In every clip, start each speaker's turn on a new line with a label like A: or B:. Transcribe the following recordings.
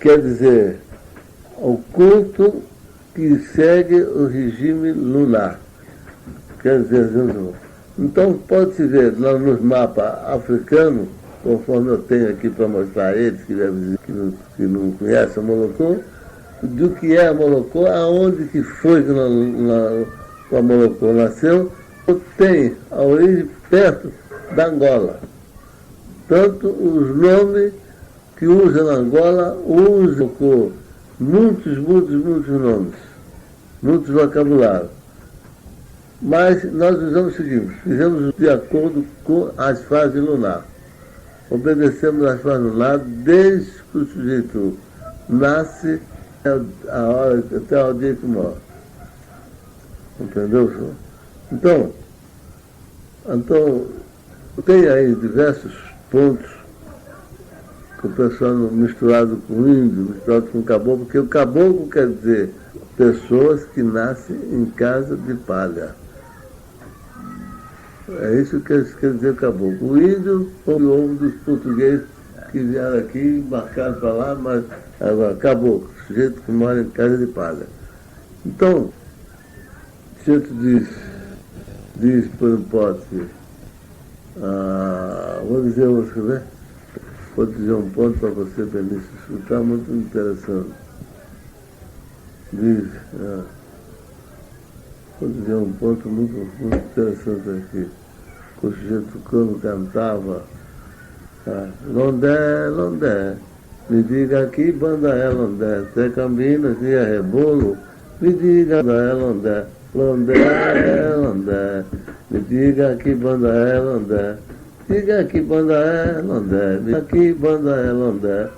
A: Quer dizer, o culto que segue o regime lunar. Quer dizer, então pode-se ver lá nos mapas africanos, conforme eu tenho aqui para mostrar a eles, que não conhecem a Morocco, do que é a Morocco, aonde que foi que a Morocco nasceu, tem a origem perto da Angola. Tanto os nomes que usa na Angola, usa com muitos nomes, muitos vocabulários. Mas nós usamos o seguinte, fizemos de acordo com as fases lunares. Obedecemos as fases lunares desde que o sujeito nasce até o dia que morre. Entendeu, senhor? Então, tem aí diversos pontos que o pessoal misturado com índio, misturado com caboclo, porque o caboclo quer dizer pessoas que nascem em casa de palha. É isso que quer dizer caboclo. O índio foi o ovo dos portugueses que vieram aqui, embarcaram para lá, mas agora caboclo, sujeito que mora em casa de palha. Então, o sujeito diz por hipótese, vou dizer, vou escrever? Vou dizer um ponto para você, Benício, escutar, muito interessante. Diz, vou dizer um ponto muito interessante aqui. O sujeito quando cantava, Londé, Londé, me diga que banda é Londé, se Campinas e é Rebolo, me diga banda é Londé, Londé, Londé, me diga que banda é Londé. Diga que banda é Londé, diga que banda é Londé,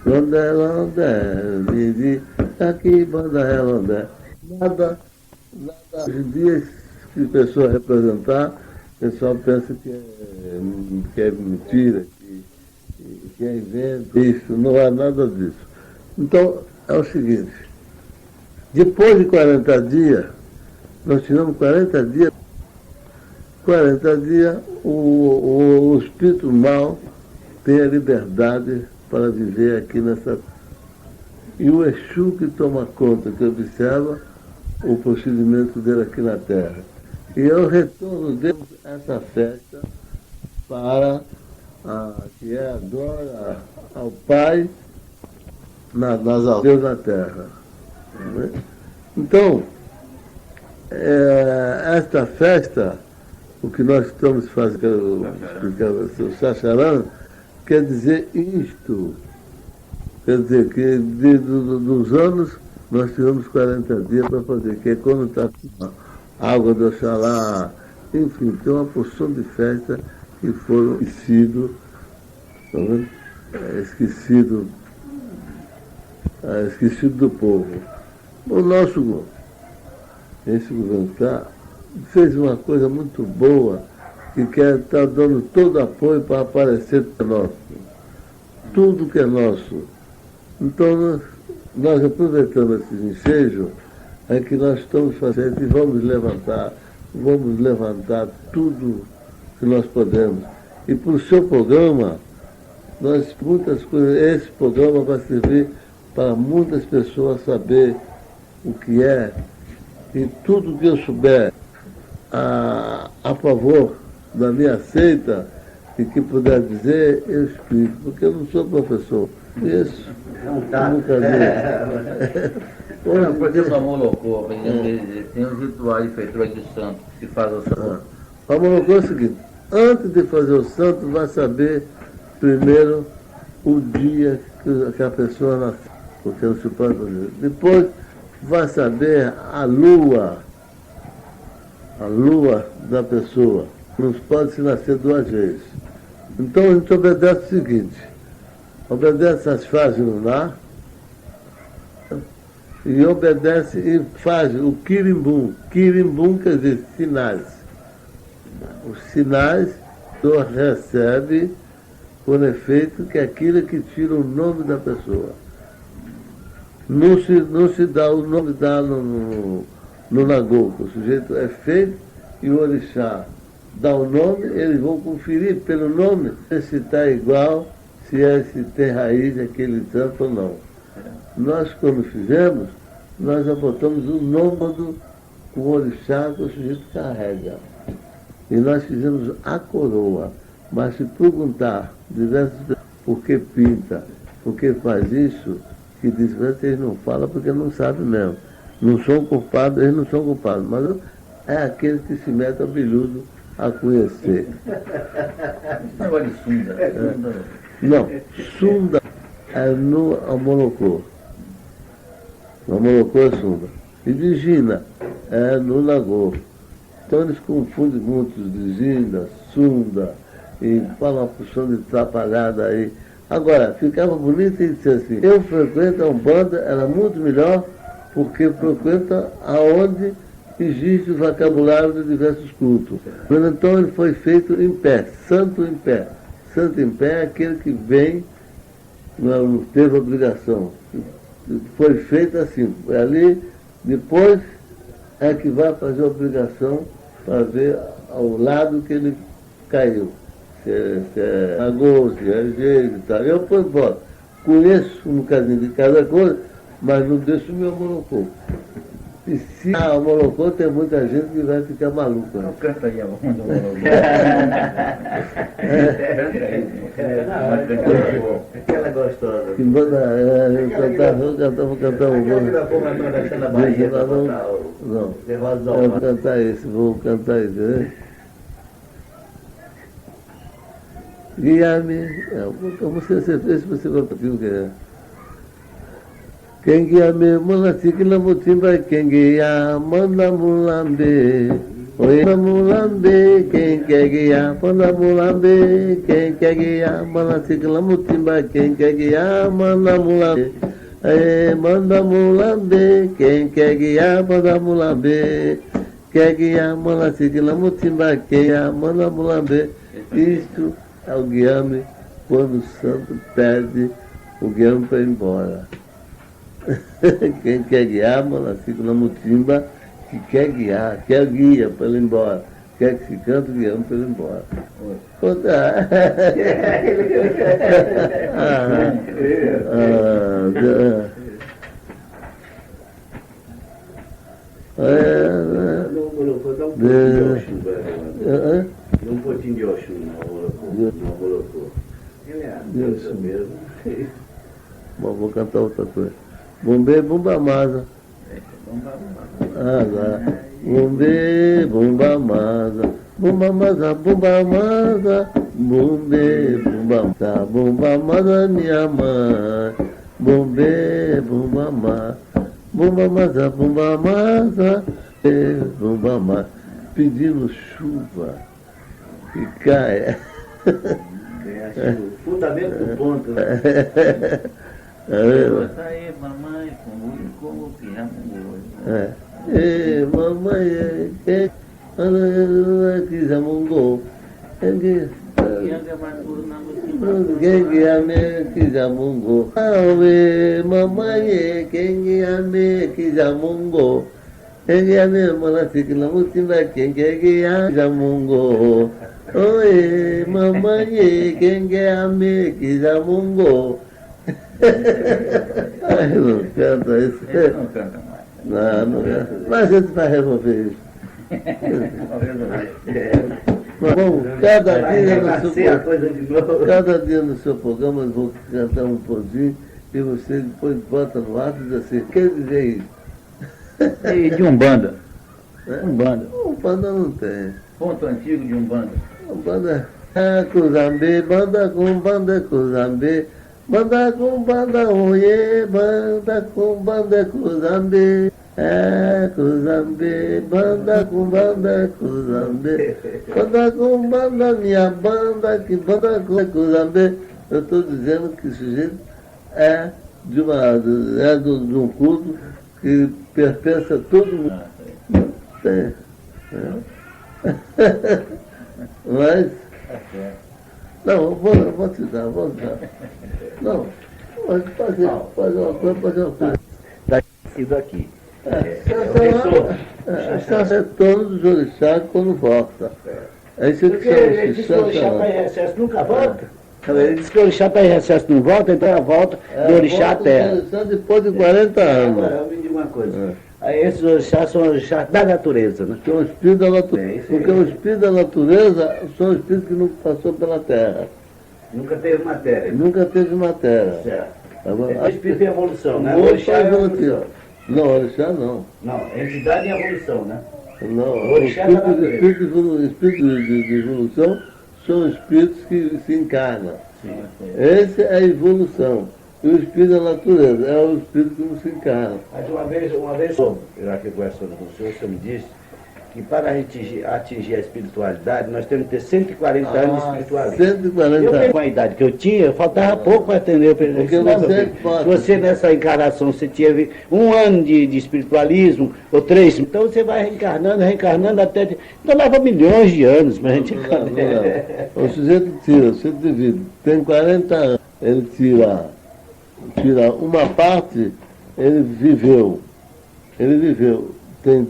A: Londé, Londé, me diga que banda é Londé. Nada, hoje em dia, se a pessoa representar, o pessoal pensa que é mentira, que é invento, isso, não há nada disso. Então, é o seguinte, depois de 40 dias, nós tivemos 40 dias, o espírito mal tem a liberdade para viver aqui nessa... E o Exu que toma conta, que observa o procedimento dele aqui na Terra. E eu retorno dele essa festa para que é a glória ao Pai nas aldeias da Terra. Então, esta festa, o que nós estamos fazendo, o Sacharan, quer dizer isto. Quer dizer que dos anos nós tivemos 40 dias para fazer, que é quando está água do Oxalá, enfim, tem uma porção de festas que foram esquecidos, tá vendo? Esquecido do povo. O nosso, esse governo fez uma coisa muito boa e quer estar dando todo apoio para aparecer que é nosso. Tudo que é nosso. Então, nós aproveitamos esse ensejo, é que nós estamos fazendo e vamos levantar tudo que nós podemos. E para o seu programa, muitas coisas, esse programa vai servir para muitas pessoas saber o que é, e tudo que eu souber a favor da minha seita e que puder dizer, eu explico, porque eu não sou professor. Isso, nunca vi.
B: Por exemplo, a Molocô, tem os rituais de feitura de santo que se faz o santo.
A: A Molocô é o seguinte, antes de fazer o santo, vai saber primeiro o dia que a pessoa nasceu, porque não se pode fazer. Depois vai saber a lua da pessoa. Não pode se nascer duas vezes. Então a gente obedece o seguinte, obedece as fases lunar, e obedece e faz o quirimbum. Quirimbum quer dizer sinais. Os sinais tu recebe por efeito que é aquilo que tira o nome da pessoa. Não se dá o nome dado no Nagô. O sujeito é feito e o orixá dá o nome, eles vão conferir pelo nome se está igual, se tem raiz aquele santo ou não. Nós, quando fizemos, nós já botamos o nome do orixá que o sujeito carrega. E nós fizemos a coroa. Mas se perguntar diversas pessoas por que pinta, por que faz isso, que diz que vocês não falam porque não sabem mesmo. Não são culpados, eles não são culpados. Mas é aquele que se mete ao bilhudo a conhecer.
B: Agora de Sunda.
A: Não, Sunda é no Amolocô. No Amolocô é Sunda. E de Gina é no Nagô. Então eles confundem muito de Gina, Sunda, e falam uma porção de atrapalhada aí. Agora, ficava bonito e disse assim, eu frequento a Umbanda, ela é muito melhor, porque frequenta aonde existe o vocabulário de diversos cultos. Mas então ele foi feito em pé, santo em pé. Santo em pé é aquele que vem, não teve obrigação. Foi feito assim, ali, depois é que vai fazer a obrigação para ver ao lado que ele caiu. Se é Nagô, se é jeito e tal. Eu, por embora, conheço um bocadinho de cada coisa, mas não deixo o meu Molocô. E se o Molocô, tem muita gente que vai ficar maluca.
B: Não canta aí a onda do
C: Aquela gostosa.
A: Que banda vou cantar um bando. Não, eu vou cantar esse, né? Guia-me, como você fez, você contou que é. Quem guia-me, mulatica, mutimba, quem guia, manda mulambe. Oi, mulambe, quem quer guiar, manda mulambe. Quem quer guiar, mulatica, mutimba, quem quer guiar, manda mulambe. Manda mulambe, quem quer guiar, manda mulambe. Quer guiar, mulatica, mutimba, quem quer, manda mulambe. Isto é o guiame quando o santo pede o guiame para ir embora. Quem quer guiar, fica na mutimba, que quer guiar, quer guia para ele ir embora. Quer que se cante o guiame para ele ir embora. Conta.
C: Um potinho de Oxum no Amolocô. Ele é isso mesmo.
A: Bom, vou cantar outra coisa. Bombe, bumba masa. Bombe, bumba masa. Bumba masa, bumba masa. Bombe, bumba masa. Bumba masa, minha mãe. Bombe, bumba masa. Bumba masa, bumba masa. Bumba masa. Pedindo chuva. E cai.
C: Fundamento do ponto.
B: Aí, mamãe, como que é
A: mamãe, que jamungô. Quem que jamungô. Mamãe, quem que jamungô. Quem que jamungô. Oi, mamãe, quem que jamungô. Não canta isso.
B: Não canta mais.
A: Não canta. Mas a gente vai resolver isso. Bom, cada dia no seu programa eu vou cantar um pouquinho e você depois bota no ar e diz assim, quer dizer isso?
B: E de Umbanda?
A: Umbanda? Umbanda não tem.
B: Ponto antigo de Umbanda?
A: Umbanda é Cuzambe, banda com banda Cuzambe. Banda com banda, oiê, banda com banda, Cuzambe. Cuzambe, banda com banda, Cuzambe. Banda com banda, minha banda, que banda com Cuzambe. Eu estou dizendo que o sujeito é de um culto que pertence a todo mundo. Não tem. Mas, não, vou te dar. Não, pode fazer uma coisa.
C: Está sido aqui.
A: Esse é o retorno dos orixás quando volta. É isso que
C: Ele disse que o orixá está em recesso, nunca volta. Ele disse que o orixá está em recesso, não volta, então ela volta do orixá à terra.
A: Orixá depois de 40 anos.
C: Agora, eu me digo uma coisa. Aí esses orixás são orixás da natureza, né?
A: São espíritos da natureza. Porque o espírito da natureza são espíritos que nunca passou pela terra.
C: Nunca teve matéria.
A: Nunca teve matéria.
C: Certo.
A: Agora,
C: É espírito em evolução, né?
A: o
C: Orixá é
A: evolutivo.
C: evolução.
A: Não, orixá não.
C: Não, entidade em evolução, né?
A: Não,
C: O orixá é da natureza.
A: espíritos de evolução são espíritos que se encarnam.
C: Sim.
A: Essa é a evolução. E o espírito da natureza é o espírito que não se encarna.
C: Mas uma vez eu aqui conversando com o senhor me disse que para atingir a espiritualidade, nós temos que ter 140 anos de espiritualidade.
A: 140
C: Eu,
A: anos.
C: com a idade que eu tinha, faltava pouco para atender o
A: Porque
C: Não, meu
A: você
C: filho,
A: pode.
C: se você nessa encarnação, você teve 1 ano de espiritualismo, ou 3, então você vai reencarnando até... Então leva milhões de anos para a gente encarnar.
A: O sujeito tira, você divide, tem 40 anos, ele tira uma parte, ele viveu, tem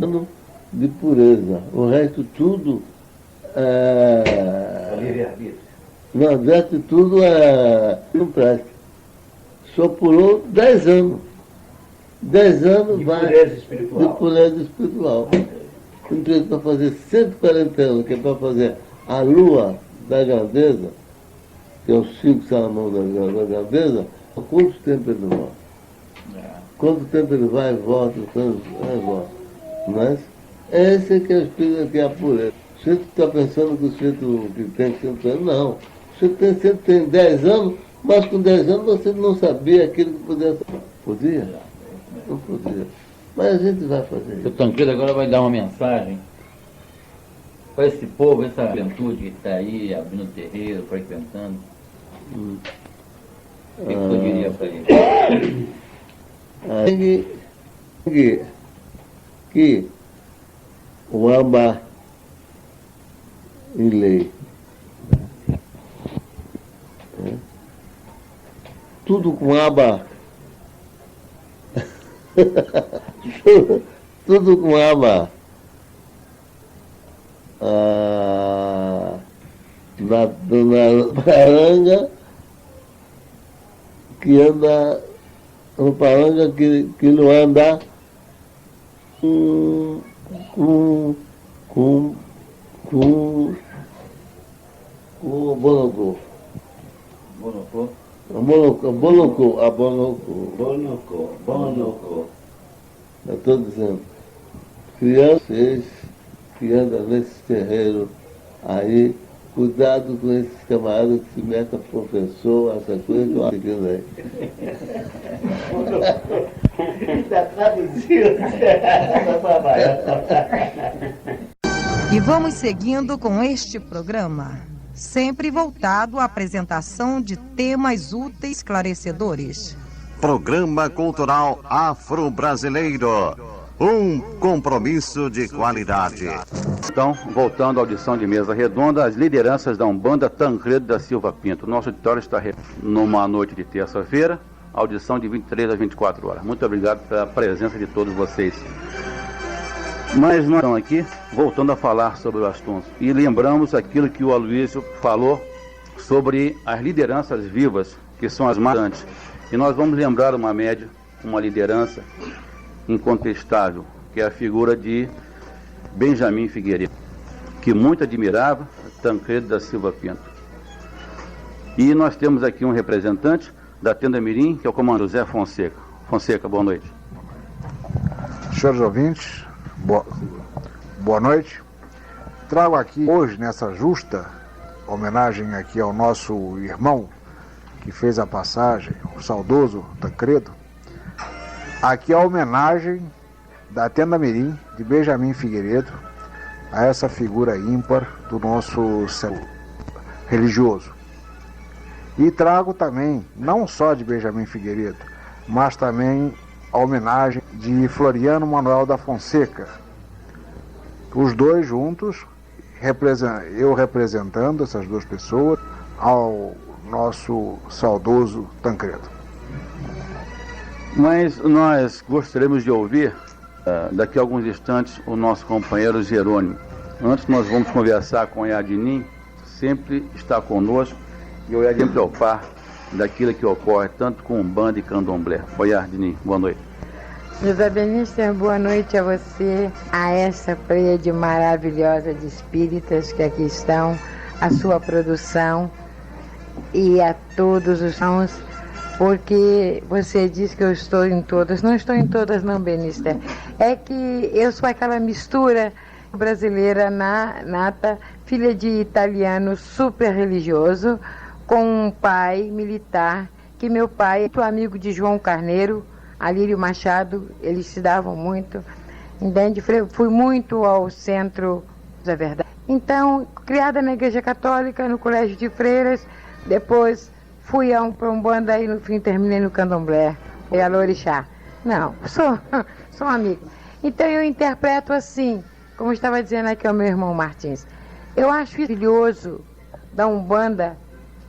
A: ano de pureza, o resto tudo
C: Livre-arbítrio.
A: não, o resto tudo não presta. Só pulou 10 anos. 10 anos
C: De
A: vai
C: pureza espiritual.
A: de pureza espiritual. Então, para fazer 140 anos, que é para fazer a lua da grandeza, que é os 5 salamões da grandeza, quanto tempo ele volta? Quanto tempo ele vai e volta, Mas esse que é o espírito que é a pureza. O sujeito está pensando que o sujeito que tem 100 anos, não. O sujeito tem 10 anos, mas com 10 anos você não sabia aquilo que podia saber. Podia? Não podia. Mas a gente vai fazer
B: O
A: isso.
B: Tancredo agora vai dar uma mensagem para esse povo, essa juventude que está aí abrindo terreiro, frequentando. O que eu diria para ele?
A: Que o aba em lei. Tudo com aba. Tudo com aba. Na paranga que anda, no paranga que não anda com o bonocô.
C: Bonocô.
A: Eu estou dizendo, crianças que andam nesse terreiro aí, cuidado com esses camaradas que se metem a professor, essa coisa que eu acho que não é.
C: Está traduzido.
D: E vamos seguindo com este programa, sempre voltado à apresentação de temas úteis e esclarecedores.
E: Programa Cultural Afro-Brasileiro. Um compromisso de qualidade.
F: Então, voltando à audição de mesa redonda, as lideranças da Umbanda Tancredo da Silva Pinto. Nosso auditório está numa noite de terça-feira, audição de 23 a 24 horas. Muito obrigado pela presença de todos vocês. Mas nós estamos aqui voltando a falar sobre o assunto. E lembramos aquilo que o Aloysio falou sobre as lideranças vivas, que são as mais importantes. E nós vamos lembrar uma média, uma liderança incontestável, que é a figura de Benjamin Figueiredo, que muito admirava Tancredo da Silva Pinto. E nós temos aqui um representante da Tenda Mirim, que é o comandante José Fonseca. Fonseca, boa noite.
G: Senhores ouvintes, boa noite. Trago aqui hoje, nessa justa homenagem aqui ao nosso irmão que fez a passagem, o saudoso Tancredo, aqui a homenagem da Tenda Mirim, de Benjamin Figueiredo, a essa figura ímpar do nosso céu religioso. E trago também, não só de Benjamin Figueiredo, mas também a homenagem de Floriano Manuel da Fonseca. Os dois juntos, eu representando essas duas pessoas, ao nosso saudoso Tancredo.
F: Mas nós gostaríamos de ouvir, daqui a alguns instantes, o nosso companheiro Jerônimo. Antes nós vamos conversar com o Yadinin, sempre está conosco, e o Yadinin é o par daquilo que ocorre tanto com Umbanda e Candomblé. O Yadinin, boa noite.
H: José Benister, boa noite a você, a essa pleiade maravilhosa de espíritas que aqui estão, a sua produção e a todos os irmãos, porque você diz que eu estou em todas. Não estou em todas não, Benister. É que eu sou aquela mistura brasileira nata, filha de italiano super religioso, com um pai militar, que meu pai é muito amigo de João Carneiro, Alírio Machado, eles se davam muito, entende? Fui muito ao centro da verdade. Então, criada na Igreja Católica, no Colégio de Freiras, depois fui para um banda e no fim terminei no Candomblé, e a Lorixá. Não, sou um amigo. Então eu interpreto assim, como estava dizendo aqui o meu irmão Martins. Eu acho maravilhoso da Umbanda,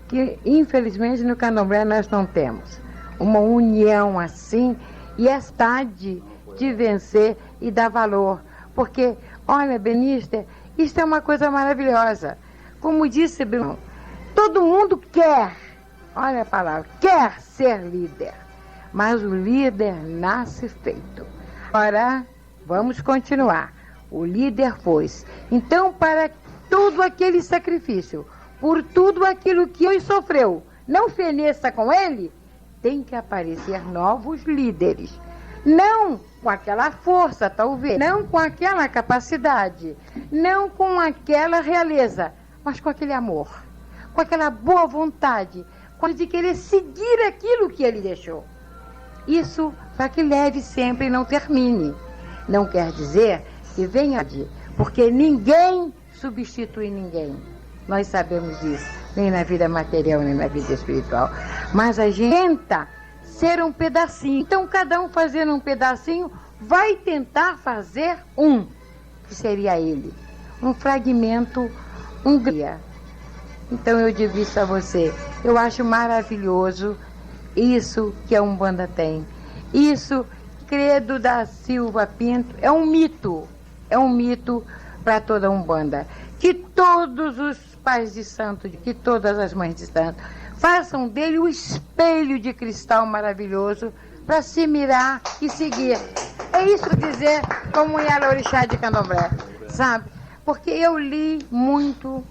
H: que infelizmente no Candomblé nós não temos. Uma união assim e a vontade de vencer e dar valor. Porque, olha, Benister, isso é uma coisa maravilhosa. Como disse Bruno, todo mundo quer, olha a palavra, quer ser líder. Mas o líder nasce feito. Agora, vamos continuar. O líder foi. Então, para todo aquele sacrifício, por tudo aquilo que ele sofreu, não feneça com ele, tem que aparecer novos líderes. Não com aquela força, talvez, não com aquela capacidade, não com aquela realeza, mas com aquele amor, com aquela boa vontade, com de querer seguir aquilo que ele deixou. Isso para que leve sempre e não termine. Não quer dizer que venha de, porque ninguém substitui ninguém. Nós sabemos disso, nem na vida material, nem na vida espiritual. Mas a gente tenta ser um pedacinho. Então, cada um fazendo um pedacinho, vai tentar fazer um, que seria ele. Um fragmento, um guia. Então, eu digo isso a você. Eu acho maravilhoso isso que a Umbanda tem. Isso, Credo da Silva Pinto, é um mito para toda a Umbanda. Que todos os pais de santo, que todas as mães de santo, façam dele o espelho de cristal maravilhoso para se mirar e seguir. É isso dizer como em Alorixá de Candomblé, sabe? Porque eu li muito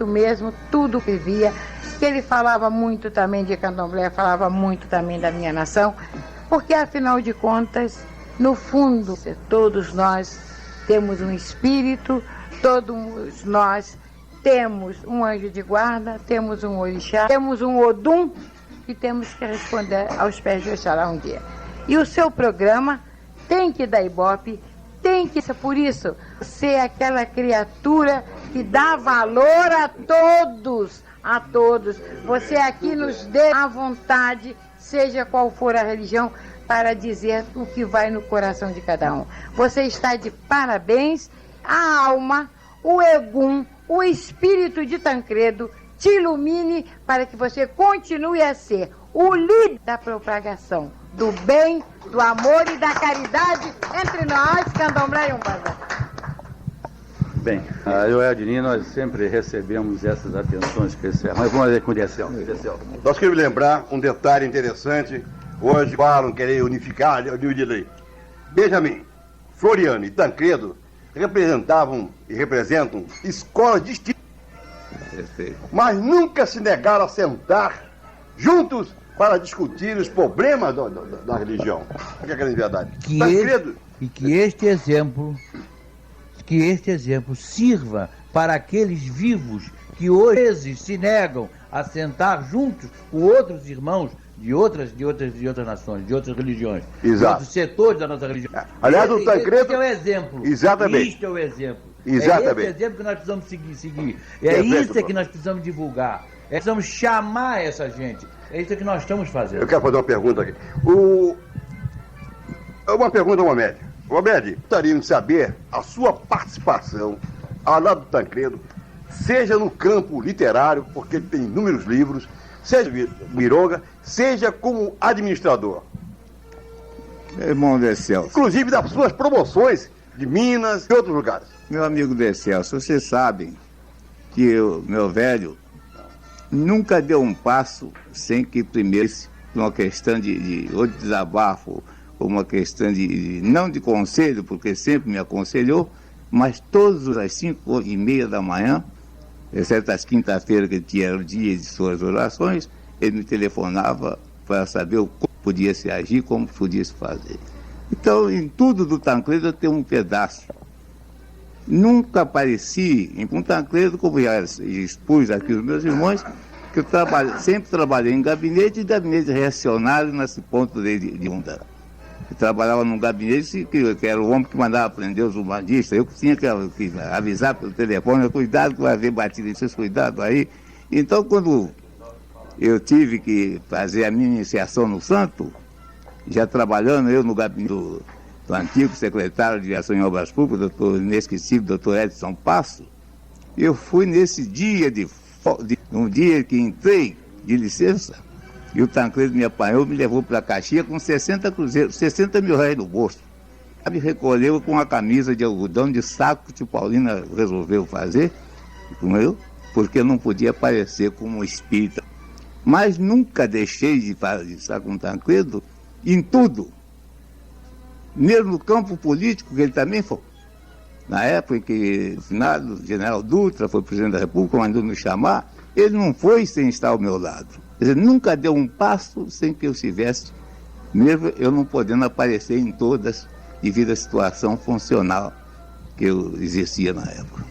H: mesmo, tudo que via, que ele falava muito também de Candomblé, falava muito também da minha nação, porque afinal de contas, no fundo, todos nós temos um espírito, todos nós temos um anjo de guarda, temos um orixá, temos um Odum e temos que responder aos pés de Oxalá um dia. E o seu programa tem que dar ibope, tem que ser por isso, ser aquela criatura que dá valor a todos, a todos. Você aqui nos dê a vontade, seja qual for a religião, para dizer o que vai no coração de cada um. Você está de parabéns, a alma, o Egum, o espírito de Tancredo te ilumine para que você continue a ser o líder da propagação do bem, do amor e da caridade entre nós, Candomblé e Umbanda.
F: Bem, eu e a Yadinin, nós sempre recebemos essas atenções especiais. Mas vamos ver com o Decel.
I: Nós queremos lembrar um detalhe interessante. Hoje falam querer unificar o livro de lei. Benjamin, Floriano e Tancredo representavam e representam escolas distintas. Mas nunca se negaram a sentar juntos para discutir os problemas da religião. O que é grande verdade? Tancredo...
J: Que este exemplo sirva para aqueles vivos que hoje se negam a sentar juntos com outros irmãos de outras nações, de outras religiões, de outros setores da nossa religião.
I: Aliás, o Tancredo...
J: Este é o exemplo.
I: Exatamente.
J: Isto é o exemplo.
I: Exatamente.
J: É esse exemplo que nós precisamos seguir. É isso que nós precisamos divulgar. Precisamos chamar essa gente. É isso que nós estamos fazendo.
I: Eu quero fazer uma pergunta aqui. Uma pergunta ao Mohamed. Mohamed, gostaríamos de saber a sua participação ao lado do Tancredo, seja no campo literário, porque ele tem inúmeros livros, seja Mironga, seja como administrador.
K: Meu irmão Decelso.
I: Inclusive das suas promoções de Minas e outros lugares.
K: Meu amigo Decelso, vocês sabem que o meu velho nunca deu um passo sem que primeiro, uma questão ou de desabafo, ou uma questão não de conselho, porque sempre me aconselhou, mas todas as 5h30 da manhã, exceto as quinta-feiras que tinha o dia de suas orações, ele me telefonava para saber como podia se agir, como podia se fazer. Então, em tudo do Tancredo eu tenho um pedaço. Nunca apareci com o Tancredo, como já expus aqui os meus irmãos, que eu sempre trabalhei em gabinete reacionário nesse ponto de onda. Eu trabalhava num gabinete que era o homem que mandava prender os humanistas. Eu tinha que avisar pelo telefone, cuidado que vai haver batida, vocês cuidado aí. Então, quando eu tive que fazer a minha iniciação no Santo, já trabalhando eu no gabinete do antigo secretário de Ação em Obras Públicas, doutor inesquecível, doutor Edson Passo, eu fui nesse dia um dia que entrei de licença, e o Tancredo me apanhou, me levou para a Caxias com 60 cruzeiros, 60 mil reais no bolso. Me recolheu com uma camisa de algodão de saco que o tio Paulina resolveu fazer com eu, porque eu não podia aparecer como espírita. Mas nunca deixei de estar com o Tancredo em tudo. Mesmo no campo político, que ele também foi. Na época em que o finado general Dutra foi presidente da República, mandou me chamar, ele não foi sem estar ao meu lado. Quer dizer, nunca deu um passo sem que eu estivesse, mesmo eu não podendo aparecer em todas, devido à situação funcional que eu exercia na época.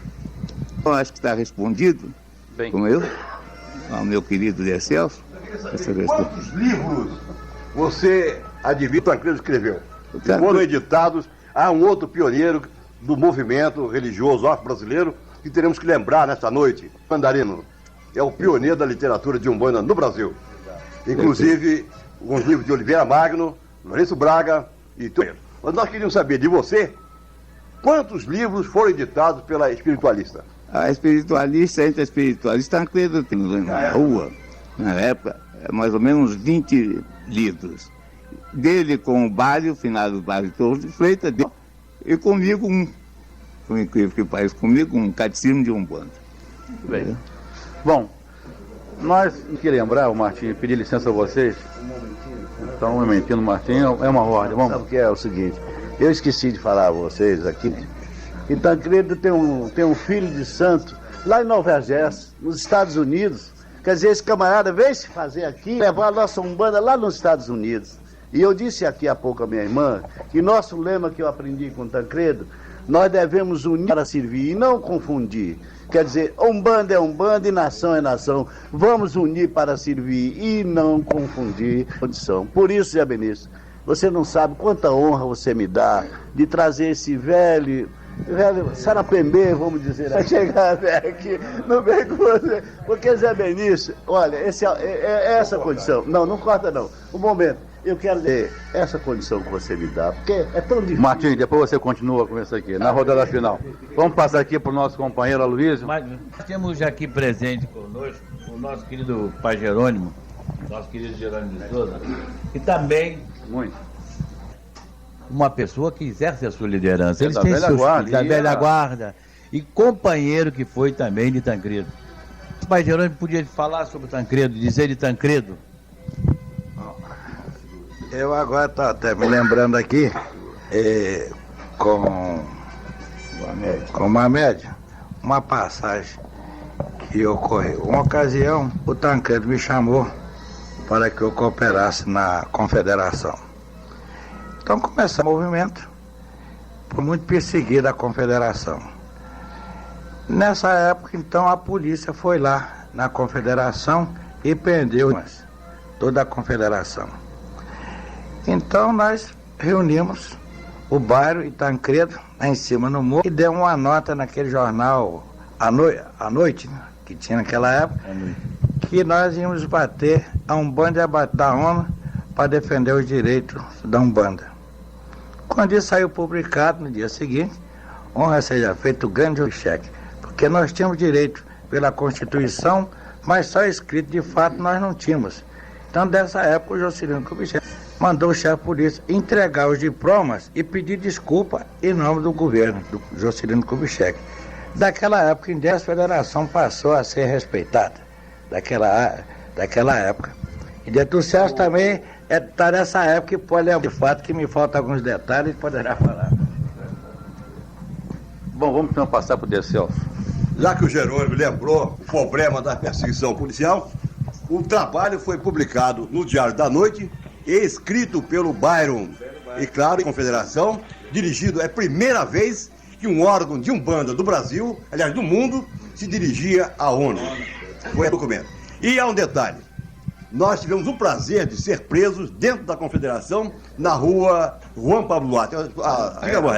K: Então, acho que está respondido, como eu, ao meu querido Decelso.
I: Quantos livros você adivinha que o Tancredo escreveu? Foram editados a um outro pioneiro do movimento religioso afro-brasileiro que teremos que lembrar nesta noite. Mandarino é o pioneiro da literatura de Umbanda no Brasil. Inclusive, os livros de Oliveira Magno, Lourenço Braga e tudo. Mas nós queríamos saber de você quantos livros foram editados pela Espiritualista.
K: A Espiritualista, entre a Espiritualista, Tancredo tem na rua, na época, mais ou menos 20 livros. Dele com o Bálio, finado Bálio Torres de Freitas, e comigo por incrível que pareça, comigo um catecismo de Umbanda.
F: Muito bem. Bom, nós queria lembrar, o Martim, pedir licença a vocês. Então, um momentinho, Martim, é uma ordem. Vamos.
C: Sabe o que é o seguinte? Eu esqueci de falar a vocês aqui. E Tancredo tem um filho de santo lá em Nova Jersey, nos Estados Unidos. Quer dizer, esse camarada veio se fazer aqui, levar a nossa Umbanda lá nos Estados Unidos. E eu disse aqui há pouco a minha irmã que nosso lema que eu aprendi com Tancredo, nós devemos unir para servir e não confundir. Quer dizer, Umbanda é Umbanda e nação é nação. Vamos unir para servir e não confundir condição. Por isso, Zé Benício, você não sabe quanta honra você me dá de trazer esse velho sarapembe, vamos dizer, a chegar aqui no meio com você. Porque, Zé Benício, olha, é essa condição. Não corta não. Um momento. Eu quero dizer, essa condição que você me dá, porque é tão difícil.
F: Martim, depois você continua com isso aqui, na rodada final. Vamos passar aqui para o nosso companheiro Aloysio.
J: Mas temos aqui presente conosco o nosso querido Pai Jerônimo, nosso querido Jerônimo de Souza, e também uma pessoa que exerce a sua liderança. Eles têm seus filhos, da velha guarda, e companheiro que foi também de Tancredo. O Pai Jerônimo podia falar sobre Tancredo, dizer de Tancredo?
L: Eu agora estou até me lembrando aqui, com Mohamed, uma passagem que ocorreu. Uma ocasião, o Tancredo me chamou para que eu cooperasse na confederação. Então começou o movimento, foi muito perseguida a confederação. Nessa época, então, a polícia foi lá na confederação e prendeu toda a confederação. Então nós reunimos o bairro e Tancredo lá em cima no morro e deu uma nota naquele jornal à noite, né, que tinha naquela época, que nós íamos bater a Umbanda da ONU para defender os direitos da Umbanda. Quando isso saiu publicado, no dia seguinte, honra seja feita o grande cheque, porque nós tínhamos direito pela Constituição, mas só escrito de fato nós não tínhamos. Então, dessa época, o Juscelino Kubitschek mandou o chefe de polícia entregar os diplomas e pedir desculpa em nome do governo, do Juscelino Kubitschek. Daquela época em diante, a federação passou a ser respeitada. Daquela época. E Getúlio Celso também está nessa época e pode lembrar de fato que me faltam alguns detalhes e poderá falar.
F: Bom, vamos então passar para o De Celso.
I: Já que o Jerônimo lembrou o problema da perseguição policial, o trabalho foi publicado no Diário da Noite, escrito pelo Byron e, claro, Confederação, dirigido, é a primeira vez que um órgão de Umbanda do Brasil, aliás, do mundo, se dirigia à ONU. Foi o documento. E há um detalhe. Nós tivemos o prazer de ser presos dentro da Confederação, na rua Juan Pablo Duarte. Fica bom,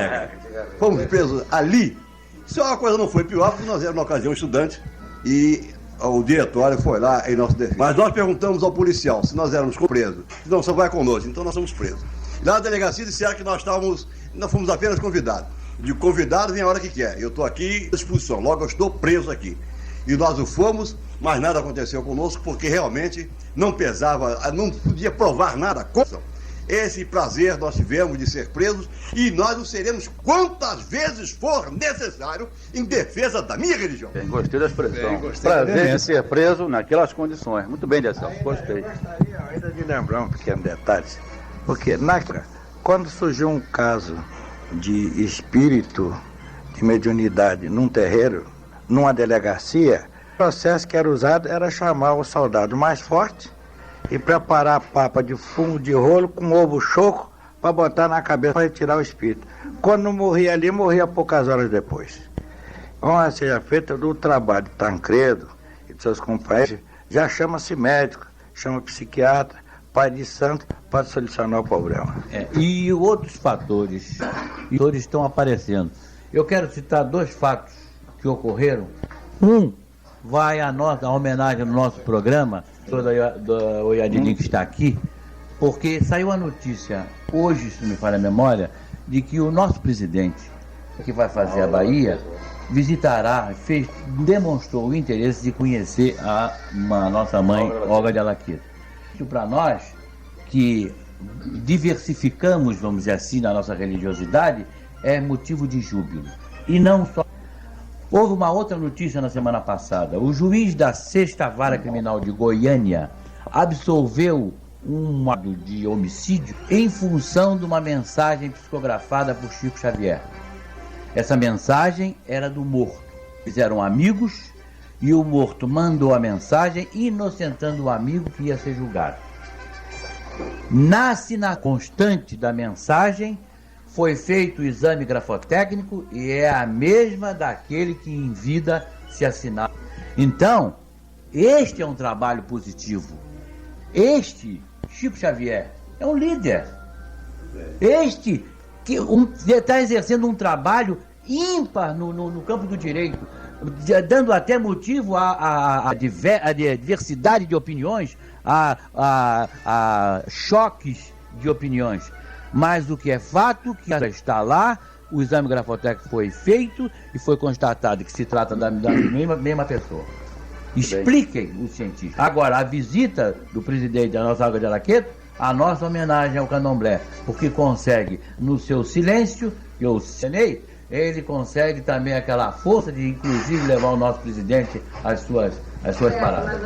I: fomos presos ali. Só a coisa não foi pior, porque nós éramos, na ocasião, estudantes, e o diretório foi lá em nosso defesa. Mas nós perguntamos ao policial se nós éramos presos. Não, só vai conosco, então nós somos presos. Lá na delegacia disseram que nós fomos apenas convidados. De convidado vem a hora que quer. Eu estou aqui à disposição, logo eu estou preso aqui. E nós o fomos, mas nada aconteceu conosco, porque realmente não pesava, não podia provar nada contra. Esse prazer nós tivemos de ser presos e nós o seremos quantas vezes for necessário em defesa da minha religião.
F: Bem, gostei da expressão. Prazer de ser preso naquelas condições. Muito bem, De Celso, gostei.
L: Eu gostaria ainda de lembrar um pequeno detalhe, porque quando surgiu um caso de espírito de mediunidade num terreiro, numa delegacia, o processo que era usado era chamar o soldado mais forte e preparar a papa de fumo de rolo com ovo choco para botar na cabeça para retirar o espírito. Quando não morria ali, morria poucas horas depois. Honra seja feita do trabalho de Tancredo e de seus companheiros, já chama-se médico, chama psiquiatra, pai de santo, para solucionar o problema.
J: E outros fatores estão aparecendo. Eu quero citar 2 fatos que ocorreram. Um vai a homenagem no nosso programa, da Oyadilin que está aqui, porque saiu a notícia hoje, se não me falha a memória, de que o nosso presidente, que vai fazer a Bahia, demonstrou o interesse de conhecer a nossa mãe, Olga de Alaqueta. Para nós, que diversificamos, vamos dizer assim, na nossa religiosidade, é motivo de júbilo. E não só. Houve uma outra notícia na semana passada. O juiz da 6ª Vara Criminal de Goiânia absolveu um ato de homicídio em função de uma mensagem psicografada por Chico Xavier. Essa mensagem era do morto. Eles eram amigos e o morto mandou a mensagem inocentando o amigo que ia ser julgado. Na constante da mensagem foi feito o exame grafotécnico e é a mesma daquele que em vida se assinava. Então, este é um trabalho positivo. Este, Chico Xavier, é um líder. Este que está exercendo um trabalho ímpar no campo do direito, dando até motivo à diversidade de opiniões, a choques de opiniões. Mas o que é fato, que está lá, o exame grafotécnico foi feito e foi constatado que se trata da mesma pessoa. Expliquem os cientistas. Agora, a visita do presidente da nossa Olga de Alaqueta, a nossa homenagem ao candomblé, porque consegue, no seu silêncio, que eu cenei, ele consegue também aquela força de, inclusive, levar o nosso presidente às suas paradas.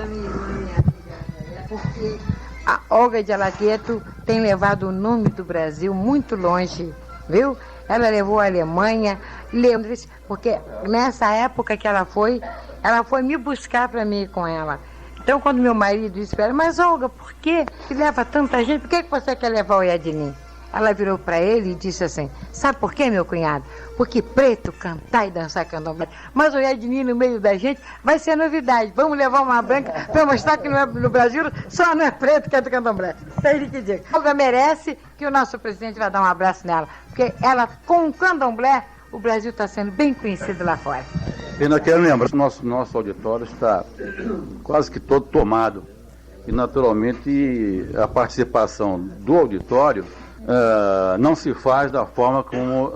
H: Porque a Olga de Alaqueta tem levado o nome do Brasil muito longe, viu? Ela levou a Alemanha, Londres, porque nessa época que ela foi me buscar para mim ir com ela. Então, quando meu marido disse para ela, mas Olga, por que leva tanta gente? Por que você quer levar o Oyadilin? Ela virou para ele e disse assim, sabe por quê, meu cunhado? Porque preto cantar e dançar candomblé. Mas o Oyadilin no meio da gente vai ser novidade. Vamos levar uma branca para mostrar que no Brasil só não é preto que é do candomblé. É ele que diga. A Olga merece que o nosso presidente vai dar um abraço nela. Porque ela, com o candomblé, o Brasil está sendo bem conhecido lá fora.
F: E nós queremos lembrar que o nosso auditório está quase que todo tomado. E, naturalmente, a participação do auditório não se faz da forma como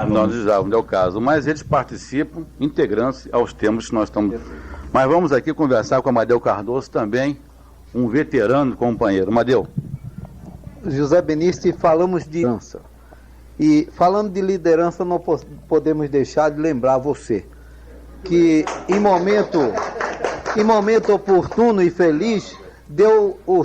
F: nós desejávamos, é o caso. Mas eles participam, integrando-se aos temas que nós estamos... Mas vamos aqui conversar com o Amadeu Cardoso também, um veterano companheiro. Amadeu.
M: José Benício, falamos de liderança. E falando de liderança, não podemos deixar de lembrar você que em momento oportuno e feliz deu ao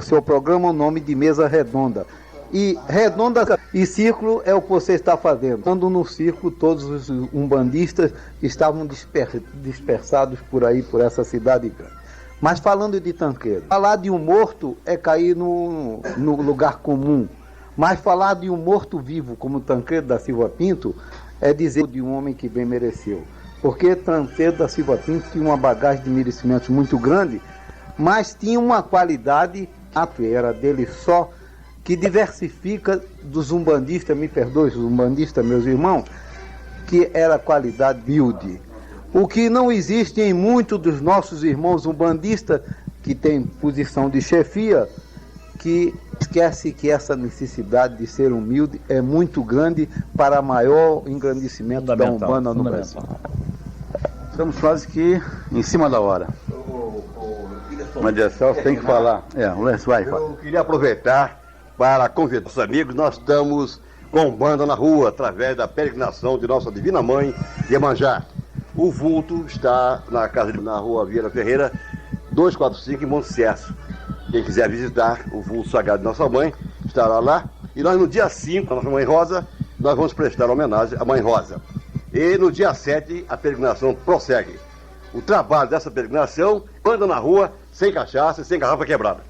M: seu programa o nome de Mesa Redonda. E redonda e círculo é o que você está fazendo. Estando no círculo todos os umbandistas que estavam dispersados por aí, por essa cidade grande. Mas falando de Tancredo, falar de um morto é cair no lugar comum. Mas falar de um morto-vivo como Tancredo da Silva Pinto é dizer de um homem que bem mereceu. Porque Tancredo da Silva Pinto tinha uma bagagem de merecimentos muito grande, mas tinha uma qualidade, era dele só, que diversifica dos umbandistas, me perdoe, os umbandistas, meus irmãos, que era a qualidade humilde. O que não existe em muitos dos nossos irmãos umbandistas, que tem posição de chefia, que esquece que essa necessidade de ser humilde é muito grande para maior engrandecimento da Umbanda no Brasil.
F: Estamos quase que em cima da hora. Mas Celso tem que falar.
I: Eu queria aproveitar para convidar os amigos. Nós estamos com Umbanda na rua, através da peregrinação de Nossa Divina Mãe de Iemanjá. O vulto está na rua Vieira Ferreira, 245, em Monte Cerso. Quem quiser visitar o vulto sagrado de Nossa Mãe, estará lá. E nós, no dia 5, a Nossa Mãe Rosa, nós vamos prestar homenagem à Mãe Rosa. E no dia 7, a peregrinação prossegue. O trabalho dessa peregrinação anda na rua, sem cachaça e sem garrafa quebrada.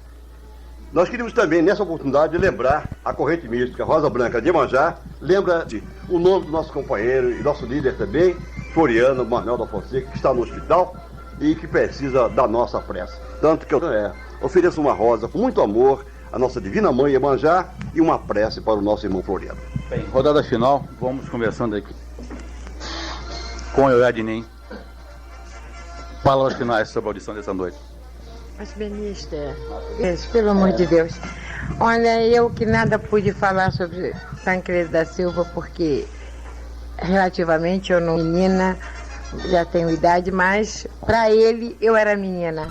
I: Nós queríamos também, nessa oportunidade, lembrar a corrente mística Rosa Branca de Iemanjá, lembra o nome do nosso companheiro e nosso líder também, Floriano Manuel da Fonseca, que está no hospital e que precisa da nossa prece. Tanto que eu ofereço uma rosa com muito amor à nossa Divina Mãe Iemanjá e uma prece para o nosso irmão Floriano.
F: Bem, rodada final, vamos conversando aqui com o Ednim. Palavras finais sobre a audição dessa noite.
H: Mas, ministra, pelo amor de Deus, olha, eu que nada pude falar sobre Tancredo da Silva, porque relativamente eu não menina, já tenho idade, mas para ele eu era menina.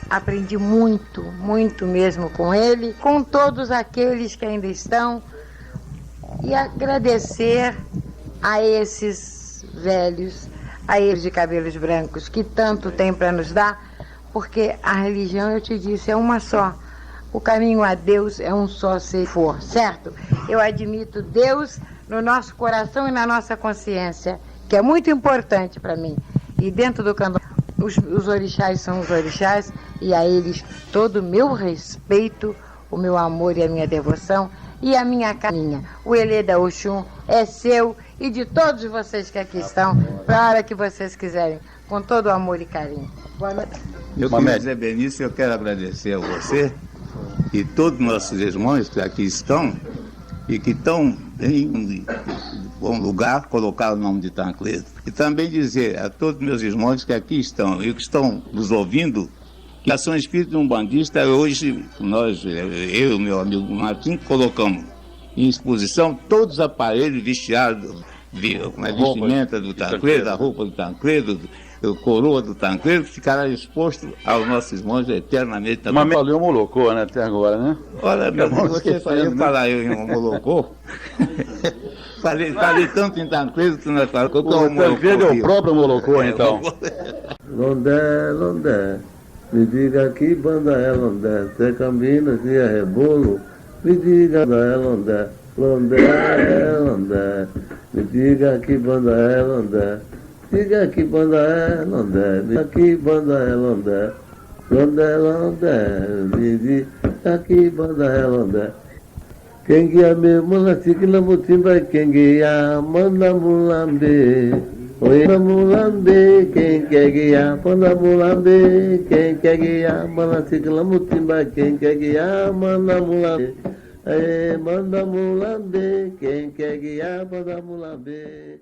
H: Aprendi muito, muito mesmo com ele, com todos aqueles que ainda estão, e agradecer a esses velhos, a eles de cabelos brancos, que tanto tem para nos dar, porque a religião, eu te disse, é uma só. O caminho a Deus é um só, se for, certo? Eu admito Deus no nosso coração e na nossa consciência, que é muito importante para mim. E dentro do candomblé, os orixás são os orixás, e a eles todo o meu respeito, o meu amor e a minha devoção, e a minha caminha. O Elê da Oxum é seu e de todos vocês que aqui estão, para a hora que vocês quiserem, com todo o amor e carinho. Boa noite.
K: Zé Benício, eu quero agradecer a você e todos os nossos irmãos que aqui estão e que estão em bom lugar, colocar o nome de Tancredo. E também dizer a todos meus irmãos que aqui estão e que estão nos ouvindo, que a Ação Espírita Umbandista, hoje, nós, eu e meu amigo Martim, colocamos em exposição todos os aparelhos vestiários, a vestimenta do Tancredo, a roupa do Tancredo, a coroa do Tancredo, que ficará exposto aos nossos irmãos eternamente.
F: Mas falou Molocô, né, até agora, né?
K: Olha, meu irmão, você falou falar eu em Molocô. falei tanto em Tancredo que nós falamos.
F: O Tancredo é o próprio Molocô, então.
A: Londé, Londé, me diga que banda é Londé, se Campinas e é Rebolo, me diga banda é Londé, Londé, Londé, me diga que banda é Londé. Diga que banda é Londé, diga que banda é Londé, Londé, Londé, me diga que banda é Londé. Quem guia meu mulatique na mutimba, quem guia manda mulambe, oi mulambe, quem quer guiar manda mulambe, quem quer guiar mulatique na mutimba, quem quer guiar manda mulambe, manda mulambe, quem quer guiar manda mulambe.